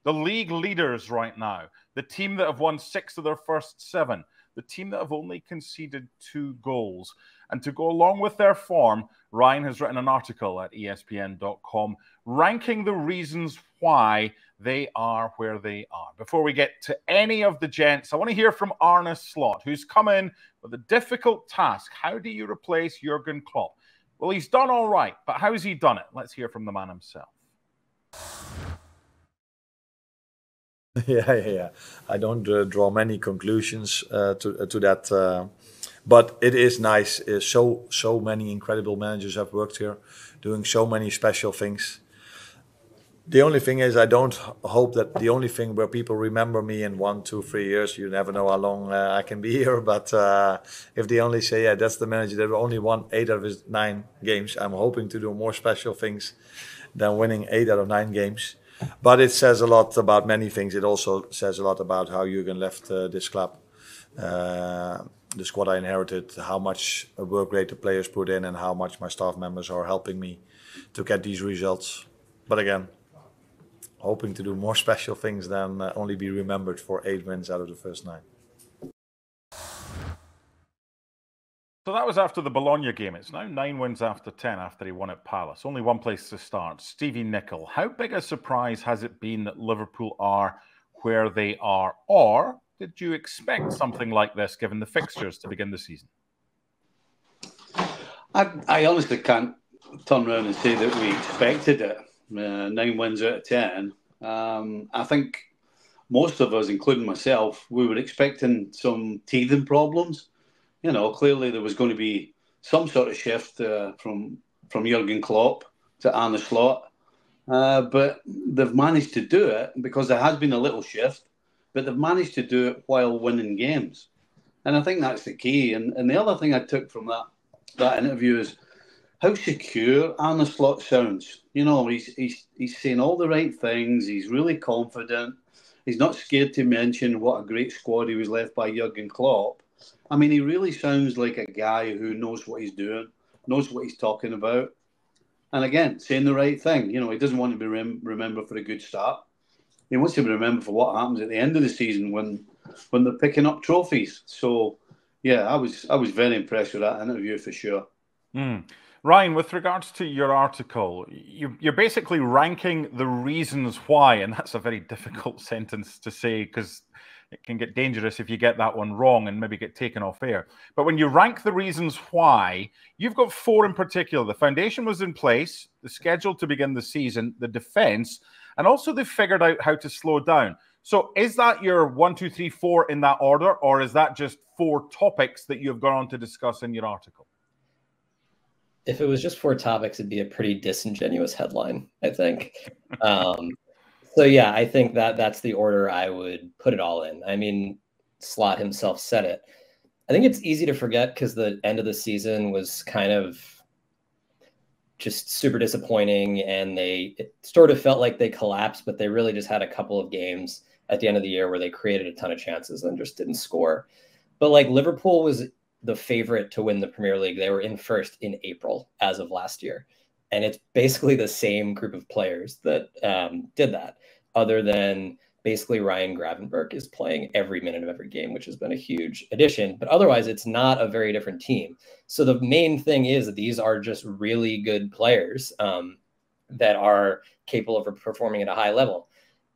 the league leaders right now, the team that have won 6 of their first 7, the team that have only conceded 2 goals. And to go along with their form, Ryan has written an article at ESPN.com ranking the reasons why they are where they are. Before we get to any of the gents, I want to hear from Arne Slot, who's come in with a difficult task. How do you replace Jurgen Klopp? Well, he's done all right, but how has he done it? Let's hear from the man himself. Yeah. I don't draw many conclusions to that, but it is nice. So many incredible managers have worked here, doing so many special things. The only thing is, I don't hope that the only thing where people remember me in 1, 2, 3 years, you never know how long I can be here, but if they only say, yeah, that's the manager that only won 8 out of his 9 games, I'm hoping to do more special things than winning 8 out of 9 games. But it says a lot about many things. It also says a lot about how Jurgen left this club, the squad I inherited, how much work rate the players put in, and how much my staff members are helping me to get these results. But again, hoping to do more special things than only be remembered for 8 wins out of the first 9. So that was after the Bologna game. It's now 9 wins after 10 after he won at Palace. Only one place to start. Steve Nicol, how big a surprise has it been that Liverpool are where they are? Or did you expect something like this given the fixtures to begin the season? I honestly can't turn around and say that we expected it. 9 wins out of 10. I think most of us, including myself, we were expecting some teething problems. You know, clearly there was going to be some sort of shift from Jurgen Klopp to Arne Slot. But they've managed to do it because there has been a little shift, but they've managed to do it while winning games. And I think that's the key. And the other thing I took from that interview is how secure Arne Slot sounds. You know, he's saying all the right things. He's really confident. He's not scared to mention what a great squad he was left by Jurgen Klopp. I mean, he really sounds like a guy who knows what he's doing, knows what he's talking about. And again, saying the right thing. You know, he doesn't want to be remembered for a good start. He wants to be remembered for what happens at the end of the season when they're picking up trophies. So, yeah, I was very impressed with that interview for sure. Ryan, with regards to your article, you're basically ranking the reasons why, and that's a very difficult sentence to say because it can get dangerous if you get that one wrong and maybe get taken off air. But when you rank the reasons why, you've got 4 in particular. The foundation was in place, the schedule to begin the season, the defence, and also they figured out how to slow down. So is that your 1, 2, 3, 4 in that order, or is that just 4 topics that you've gone on to discuss in your article? If it was just 4 topics, it'd be a pretty disingenuous headline, I think. So, yeah, I think that's the order I would put it all in. I mean, Slot himself said it. I think it's easy to forget because the end of the season was kind of just super disappointing, and it sort of felt like they collapsed, but they really just had a couple of games at the end of the year where they created a ton of chances and just didn't score. But, like, Liverpool was the favorite to win the Premier League. They were in first in April as of last year. And it's basically the same group of players that did that, other than basically Ryan Gravenberch is playing every minute of every game, which has been a huge addition. But otherwise, it's not a very different team. So the main thing is that these are just really good players that are capable of performing at a high level.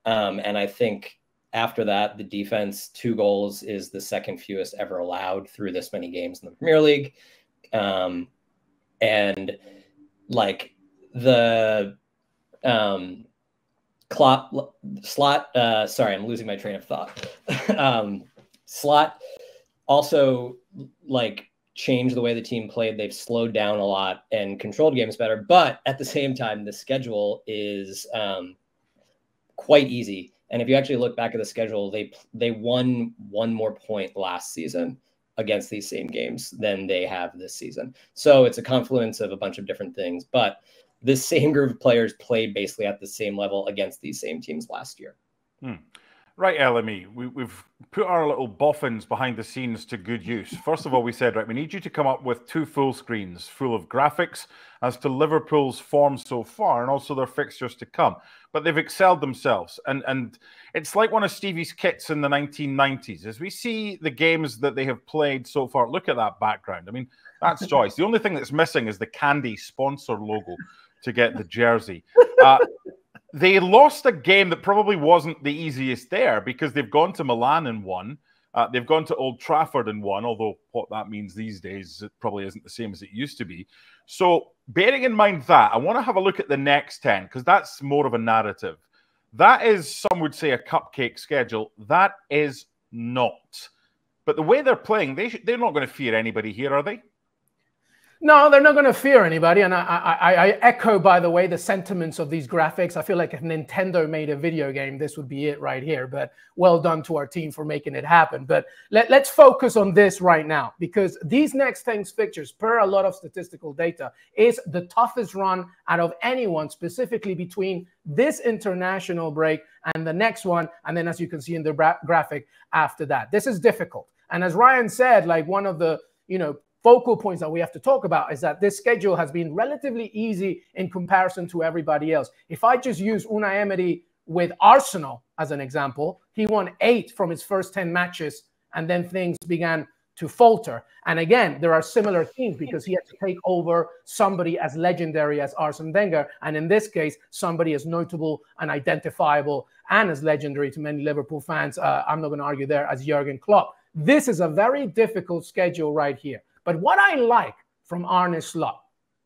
And I think after that, the defense, 2 goals is the second fewest ever allowed through this many games in the Premier League. And like the Slot, sorry, I'm losing my train of thought. Slot also like changed the way the team played. They've slowed down a lot and controlled games better, but at the same time, the schedule is quite easy. And if you actually look back at the schedule, they won 1 more point last season against these same games than they have this season. So it's a confluence of a bunch of different things, but this same group of players played basically at the same level against these same teams last year. Right, LME, we've put our little boffins behind the scenes to good use. First of all, we said, right, we need you to come up with 2 full screens full of graphics as to Liverpool's form so far and also their fixtures to come. But they've excelled themselves. And it's like one of Stevie's kits in the 1990s. As we see the games that they have played so far, look at that background. I mean, that's choice. The only thing that's missing is the Candy sponsor logo to get the jersey. They lost a game that probably wasn't the easiest there because they've gone to Milan and won. They've gone to Old Trafford and won, although what that means these days, it probably isn't the same as it used to be. So bearing in mind that, I want to have a look at the next 10 because that's more of a narrative. That is, some would say, a cupcake schedule. That is not. But the way they're playing, they're not going to fear anybody here, are they? No, they're not going to fear anybody. And I echo, by the way, the sentiments of these graphics. I feel like if Nintendo made a video game, this would be it right here. But well done to our team for making it happen. But let's focus on this right now, because these next 10 fixtures, per a lot of statistical data, is the toughest run out of anyone, specifically between this international break and the next one. And then, as you can see in the graphic after that, this is difficult. And as Ryan said, like, one of the, focal points that we have to talk about is that this schedule has been relatively easy in comparison to everybody else. If I just use Unai Emery with Arsenal as an example, he won 8 from his first 10 matches, and then things began to falter. And again, there are similar themes because he had to take over somebody as legendary as Arsene Wenger, and in this case, somebody as notable and identifiable and as legendary to many Liverpool fans, I'm not going to argue there, as Jurgen Klopp. This is a very difficult schedule right here. But what I like from Arne Slot,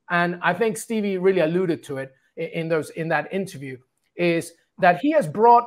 and I think Stevie really alluded to it in that interview, is that he has brought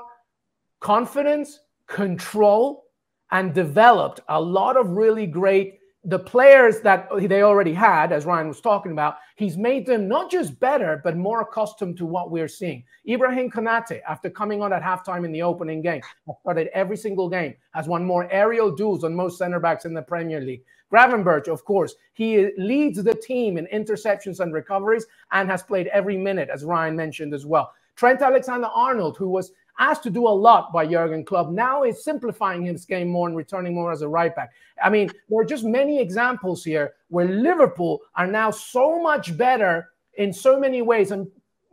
confidence, control, and developed a lot of really great, the players that they already had, as Ryan was talking about, he's made them not just better, but more accustomed to what we're seeing. Ibrahim Konate, after coming on at halftime in the opening game, has started every single game, has won more aerial duels than most center-backs in the Premier League. Gravenberch, of course, he leads the team in interceptions and recoveries and has played every minute, as Ryan mentioned as well. Trent Alexander-Arnold, who was asked to do a lot by Jurgen Klopp, now is simplifying his game more and returning more as a right back. I mean, there are just many examples here where Liverpool are now so much better in so many ways, and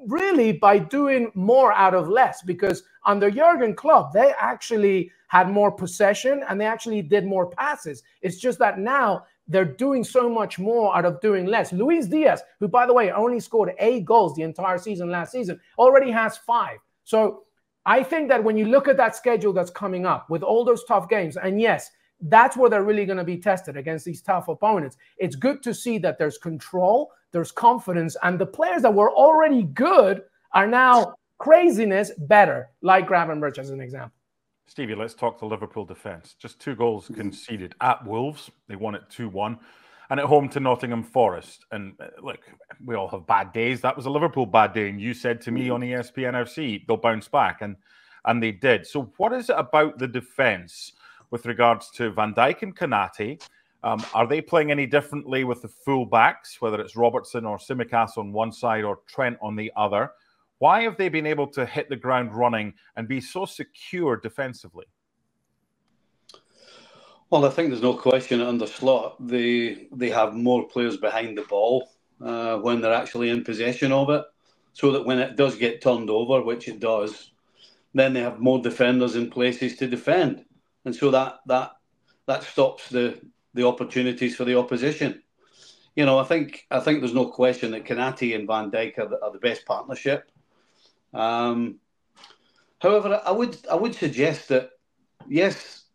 really by doing more out of less, because under Jurgen Klopp, they actually had more possession and they actually did more passes. It's just that now they're doing so much more out of doing less. Luis Diaz, who, by the way, only scored 8 goals the entire season last season, already has 5. So I think that when you look at that schedule that's coming up with all those tough games, and yes, that's where they're really going to be tested against these tough opponents. It's good to see that there's control, there's confidence, and the players that were already good are now craziness better, like Gravenberch as an example. Stevie, let's talk the Liverpool defence. Just 2 goals conceded at Wolves. They won it 2-1. And at home to Nottingham Forest. And look, we all have bad days. That was a Liverpool bad day. And you said to me on ESPN FC, they'll bounce back. And they did. So what is it about the defence with regards to Van Dijk and Konate? Are they playing any differently with the full-backs, whether it's Robertson or Tsimikas on one side or Trent on the other? Why have they been able to hit the ground running and be so secure defensively? Well, I think there's no question under Slot, they have more players behind the ball when they're actually in possession of it, so that when it does get turned over, which it does, then they have more defenders in places to defend, and so that stops the opportunities for the opposition. I think there's no question that Konate and Van Dijk are the best partnership. However, I would suggest that yes,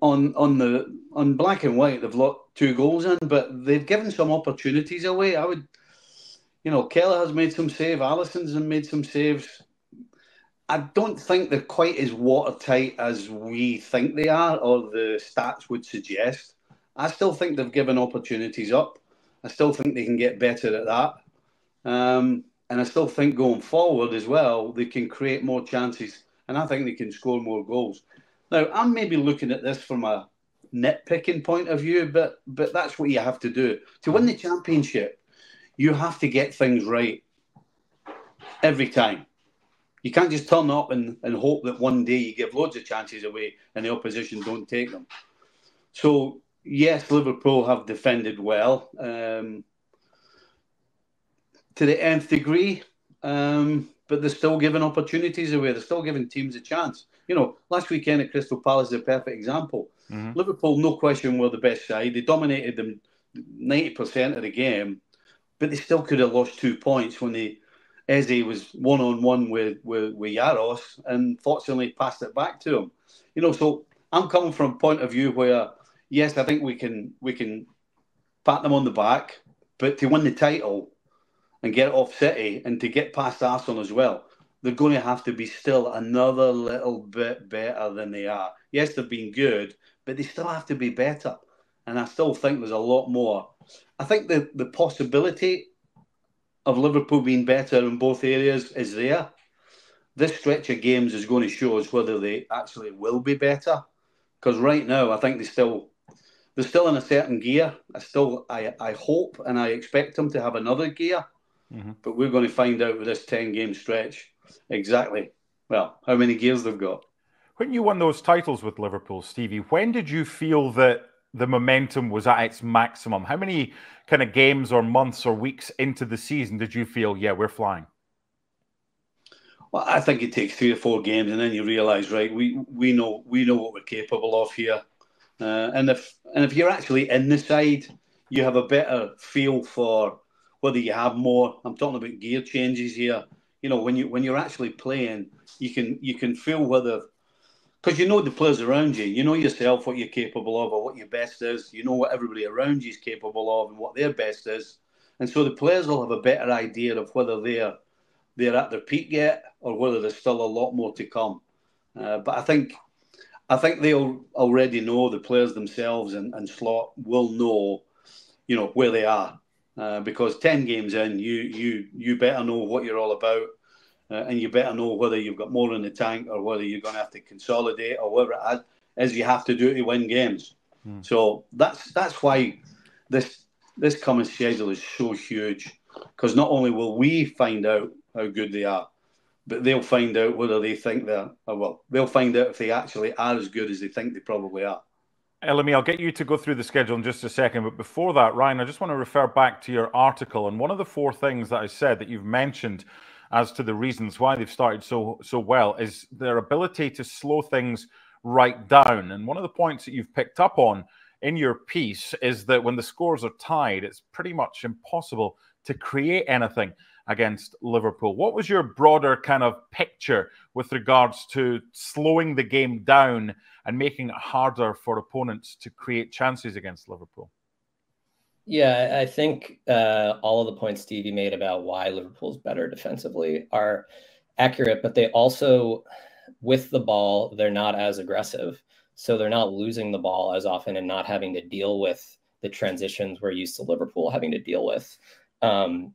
on black and white they've locked 2 goals in, but they've given some opportunities away. Keller has made some saves, Alisson's made some saves. I don't think they're quite as watertight as we think they are, or the stats would suggest. I still think they've given opportunities up. I still think they can get better at that. And I still think going forward as well, they can create more chances. And I think they can score more goals. Now, I'm maybe looking at this from a nitpicking point of view, but that's what you have to do. To win the championship, you have to get things right every time. You can't just turn up and hope that one day you give loads of chances away and the opposition don't take them. So, yes, Liverpool have defended well to the nth degree, but they're still giving opportunities away. They're still giving teams a chance. You know, last weekend at Crystal Palace is a perfect example. Mm-hmm. Liverpool, no question, were the best side. They dominated them 90% of the game, but they still could have lost 2 points when Eze was one-on-one with Yaros and fortunately passed it back to him. You know, so I'm coming from a point of view where, yes, I think we can pat them on the back, but to win the title and get it off City and to get past Arsenal as well, they're going to have to be still another little bit better than they are. Yes, they've been good, but they still have to be better. And I still think there's a lot more. I think the possibility of Liverpool being better in both areas is there. This stretch of games is going to show us whether they actually will be better. Because right now, I think they're still in a certain gear. I hope and I expect them to have another gear. Mm-hmm. But we're going to find out with this 10-game stretch exactly, well, how many gears they've got. When you won those titles with Liverpool, Stevie, when did you feel that the momentum was at its maximum? How many kind of games or months or weeks into the season did you feel, yeah, we're flying? Well, I think it takes 3 or 4 games, and then you realise, right, we know what we're capable of here. And if you're actually in the side, you have a better feel for whether you have more. I'm talking about gear changes here. You know, when you're actually playing, you can feel whether, because you know the players around you, you know yourself what you're capable of or what your best is. You know what everybody around you is capable of and what their best is, and so the players will have a better idea of whether they're at their peak yet or whether there's still a lot more to come. But I think they already know, the players themselves and Slot will know, you know, where they are. Because 10 games in, you better know what you're all about, and you better know whether you've got more in the tank or whether you're going to have to consolidate or whatever it is you have to do to win games. So that's why this coming schedule is so huge, because not only will we find out how good they are, but they'll find out whether they think they'll find out if they actually are as good as they think they probably are. Elemi, I'll get you to go through the schedule in just a second. But before that, Ryan, I just want to refer back to your article. And one of the 4 things that I said that you've mentioned as to the reasons why they've started so well is their ability to slow things right down. And one of the points that you've picked up on in your piece is that when the scores are tied, it's pretty much impossible to create anything against Liverpool. What was your broader kind of picture with regards to slowing the game down and making it harder for opponents to create chances against Liverpool? Yeah, I think all of the points Stevie made about why Liverpool's better defensively are accurate, but they also, with the ball, they're not as aggressive. So they're not losing the ball as often and not having to deal with the transitions we're used to Liverpool having to deal with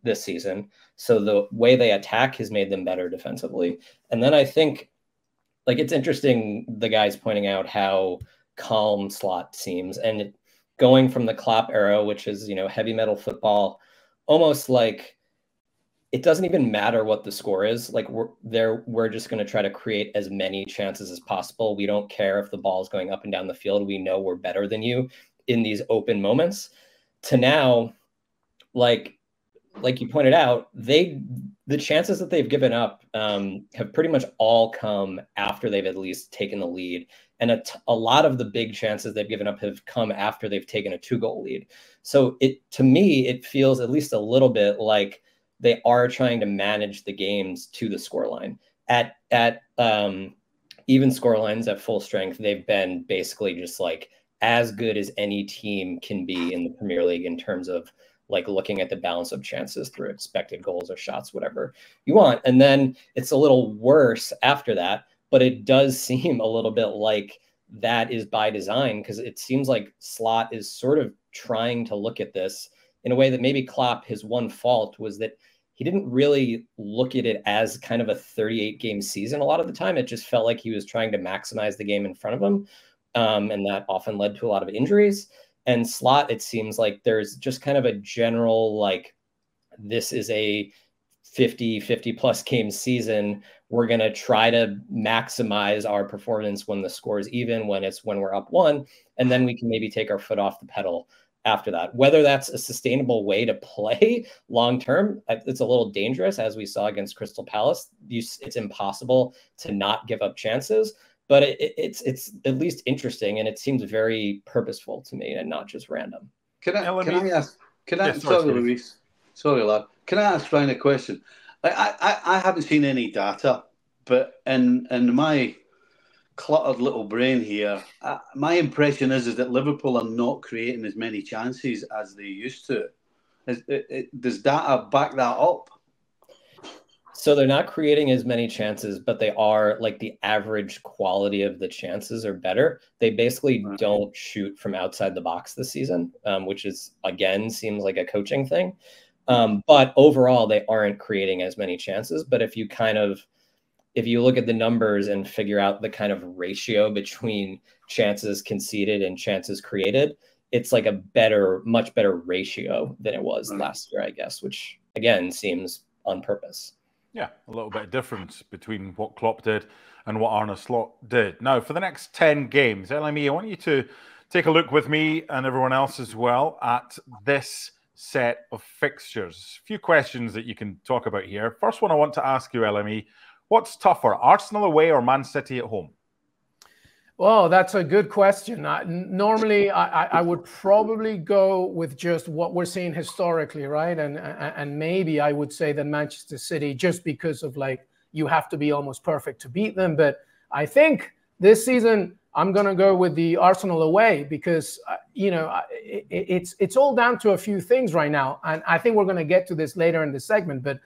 this season. So the way they attack has made them better defensively. And then I think, like, it's interesting, the guys pointing out how calm Slot seems, and going from the Klopp era, which is, you know, heavy metal football, almost like it doesn't even matter what the score is. Like, we're just going to try to create as many chances as possible. We don't care if the ball is going up and down the field. We know we're better than you in these open moments. To now, like you pointed out, the chances that they've given up have pretty much all come after they've at least taken the lead. And a lot of the big chances they've given up have come after they've taken a 2-goal lead. So to me, it feels at least a little bit like they are trying to manage the games to the scoreline. At even scorelines at full strength, they've been basically just like as good as any team can be in the Premier League in terms of like looking at the balance of chances through expected goals or shots, whatever you want. And then it's a little worse after that, but it does seem a little bit like that is by design, because it seems like Slot is sort of trying to look at this in a way that maybe Klopp, his one fault was that he didn't really look at it as kind of a 38-game season. A lot of the time, it just felt like he was trying to maximize the game in front of him. And that often led to a lot of injuries. And Slot, it seems like there's just kind of a general, like, this is a 50 plus game season. we're going to try to maximize our performance when the score is even, when we're up 1, and then we can maybe take our foot off the pedal after that. Whether that's a sustainable way to play long term, it's a little dangerous, as we saw against Crystal Palace. It's impossible to not give up chances, but it's at least interesting, and it seems very purposeful to me and not just random. Sorry, Luis. Sorry, lad. Can I ask Ryan a question? I haven't seen any data, but in my cluttered little brain here, my impression is that Liverpool are not creating as many chances as they used to. Does data back that up? So they're not creating as many chances, but they are, like, the average quality of the chances are better. They basically don't shoot from outside the box this season, which is, again, seems like a coaching thing. But overall, they aren't creating as many chances. But if you look at the numbers and figure out the kind of ratio between chances conceded and chances created, it's like a much better ratio than it was last year, I guess, which again seems on purpose. Yeah, a little bit of difference between what Klopp did and what Arne Slot did. Now, for the next 10 games, LME, I want you to take a look with me and everyone else as well at this set of fixtures. A few questions that you can talk about here. First one I want to ask you, LME, what's tougher, Arsenal away or Man City at home? Well, that's a good question. Normally, I would probably go with just what we're seeing historically, right? And maybe I would say that Manchester City, just because of, like, you have to be almost perfect to beat them. But I think this season I'm going to go with the Arsenal away because, it's all down to a few things right now. And I think we're going to get to this later in the segment. But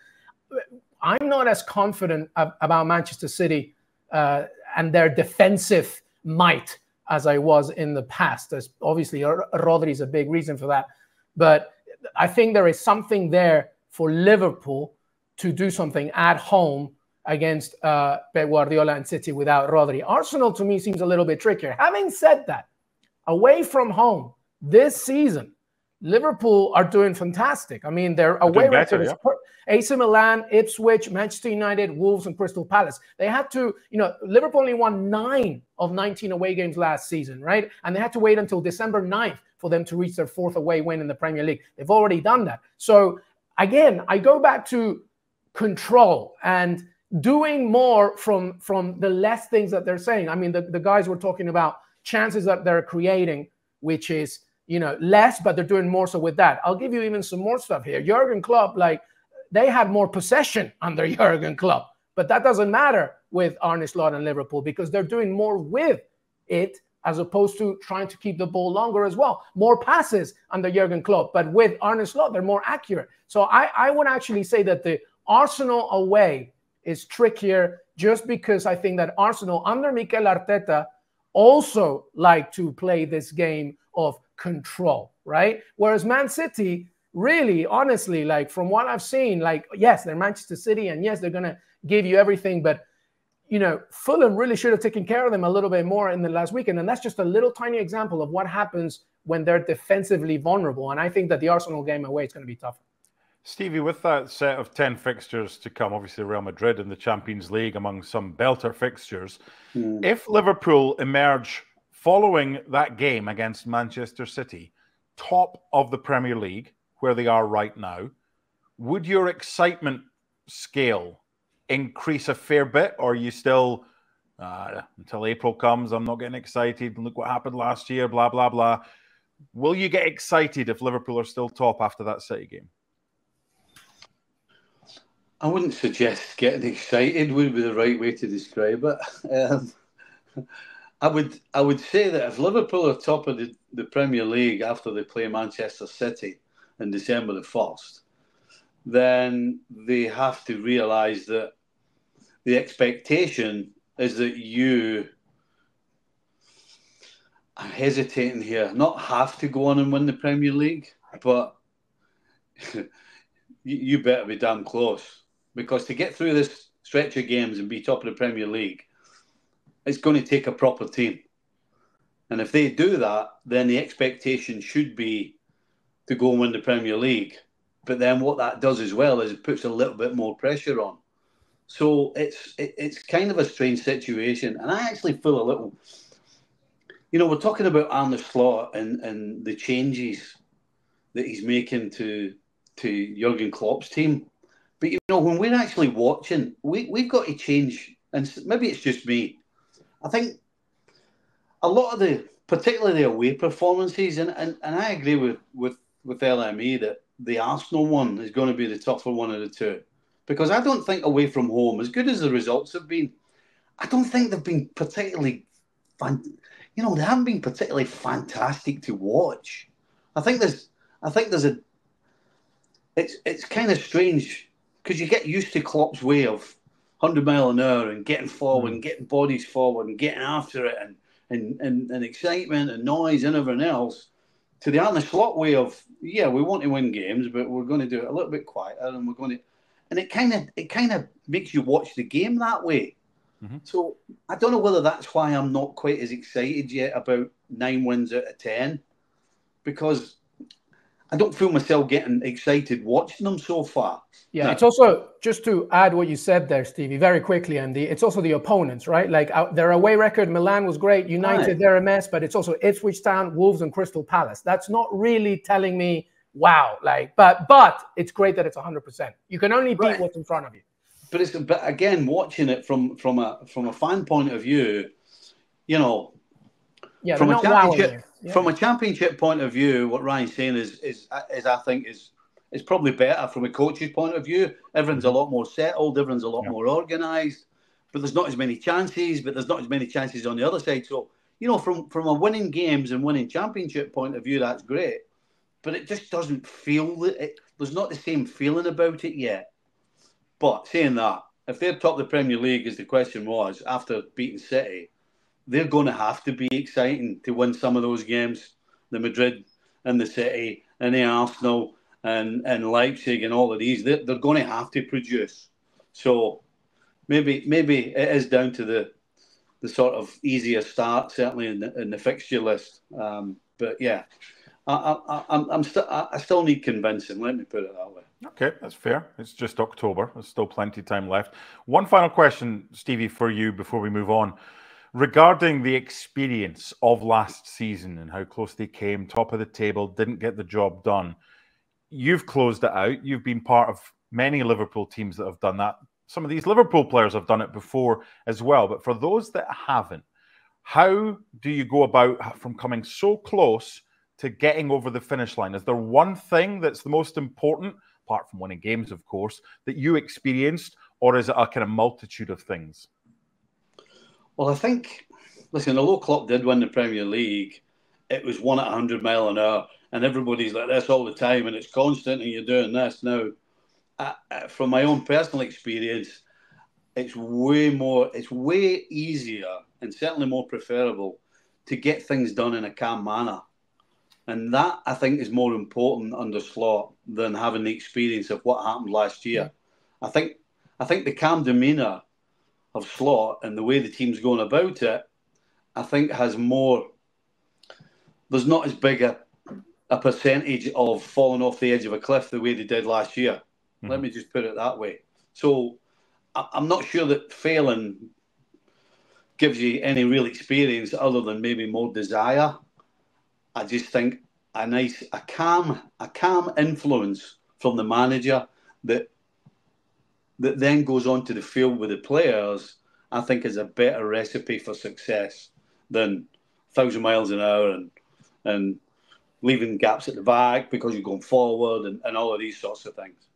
I'm not as confident about Manchester City and their defensive might as I was in the past. There's obviously Rodri is a big reason for that, but I think there is something there for Liverpool to do something at home against Pep Guardiola and City without Rodri. Arsenal to me seems a little bit trickier. Having said that, away from home this season, Liverpool are doing fantastic. I mean, their away record is AC Milan, Ipswich, Manchester United, Wolves, and Crystal Palace. They had to, Liverpool only won 9 of 19 away games last season, right? And they had to wait until December 9th for them to reach their 4th away win in the Premier League. They've already done that. So, again, I go back to control and doing more from the less things that they're saying. I mean, the guys were talking about chances that they're creating, which is, less, but they're doing more so with that. I'll give you even some more stuff here. Jurgen Klopp, they had more possession under Jurgen Klopp, but that doesn't matter with Arne Slot and Liverpool because they're doing more with it as opposed to trying to keep the ball longer as well. More passes under Jurgen Klopp, but with Arne Slot, they're more accurate. So I would actually say that the Arsenal away is trickier just because I think that Arsenal under Mikel Arteta also like to play this game of control, right? Whereas Man City, really, honestly, from what I've seen, yes, they're Manchester City, and yes, they're going to give you everything, but, Fulham really should have taken care of them a little bit more in the last weekend, and that's just a little tiny example of what happens when they're defensively vulnerable, and I think that the Arsenal game away is going to be tougher. Stevie, with that set of 10 fixtures to come, obviously Real Madrid in the Champions League among some belter fixtures, if Liverpool emerge following that game against Manchester City, top of the Premier League, where they are right now, would your excitement scale increase a fair bit? Or are you still, until April comes, I'm not getting excited, look what happened last year, blah, blah, blah. Will you get excited if Liverpool are still top after that City game? I wouldn't suggest getting excited would be the right way to describe it. I would say that if Liverpool are top of the Premier League after they play Manchester City on December the 1st, then they have to realise that the expectation is that I'm hesitating here, not have to go on and win the Premier League, but you better be damn close. Because to get through this stretch of games and be top of the Premier League, it's going to take a proper team. And if they do that, then the expectation should be to go and win the Premier League. But then what that does as well is it puts a little bit more pressure on. So it's kind of a strange situation, and I actually feel a little. We're talking about Arne Slot and the changes that he's making to Jurgen Klopp's team. But when we're actually watching, we've got to change, and maybe it's just me. I think a lot of particularly the away performances, and I agree with LME that the Arsenal one is going to be the tougher one of the two. Because I don't think away from home, as good as the results have been, I don't think they've been particularly they haven't been particularly fantastic to watch. I think there's it's kind of strange because you get used to Klopp's way of 100 mile an hour and getting forward and getting bodies forward and getting after it and excitement and noise and everything else, to the Arne Slot way of, we want to win games, but we're going to do it a little bit quieter, and we're going to. And it kind of makes you watch the game that way. Mm-hmm. So I don't know whether that's why I'm not quite as excited yet about 9 wins out of 10, because I don't feel myself getting excited watching them so far. Yeah, no. It's also, just to add what you said there, Stevie, very quickly, Andy, it's also the opponents, right? Like their away record, Milan was great, United, they're a mess, but it's also Ipswich Town, Wolves and Crystal Palace. That's not really telling me, wow, but it's great that it's 100%. You can only beat what's in front of you. But again, watching it from a fan point of view, from a championship point of view, what Ryan's saying is I think is probably better from a coach's point of view. Everyone's a lot more settled, everyone's a lot more organised, but there's not as many chances. But there's not as many chances on the other side. So from a winning games and winning championship point of view, that's great. But it just doesn't feel there's not the same feeling about it yet. But saying that, if they're top of the Premier League, as the question was, after beating City, they're going to have to be exciting to win some of those games. The Madrid and the City and the Arsenal and Leipzig and all of these, they're going to have to produce. So maybe it is down to the sort of easier start, certainly in the fixture list. But yeah. I still need convincing. Let me put it that way. Okay, that's fair. It's just October. There's still plenty of time left. One final question, Stevie, for you before we move on. Regarding the experience of last season and how close they came, top of the table, didn't get the job done. You've closed it out. You've been part of many Liverpool teams that have done that. Some of these Liverpool players have done it before as well. But for those that haven't, how do you go about from coming so close to getting over the finish line? Is there one thing that's the most important, apart from winning games, of course, that you experienced, or is it a kind of multitude of things? Well, I think, listen, although Klopp did win the Premier League, it was won at 100 mile an hour, and everybody's like this all the time, and it's constant, and you're doing this. Now, from my own personal experience, it's way easier and certainly more preferable to get things done in a calm manner. And that, I think, is more important under Slot than having the experience of what happened last year. I think the calm demeanour of Slot and the way the team's going about it, I think has more. There's not as big a percentage of falling off the edge of a cliff the way they did last year. Mm-hmm. Let me just put it that way. So I'm not sure that failing gives you any real experience other than maybe more desire. I just think a calm influence from the manager that then goes on to the field with the players, I think is a better recipe for success than 1,000 miles an hour and leaving gaps at the back because you're going forward and all of these sorts of things.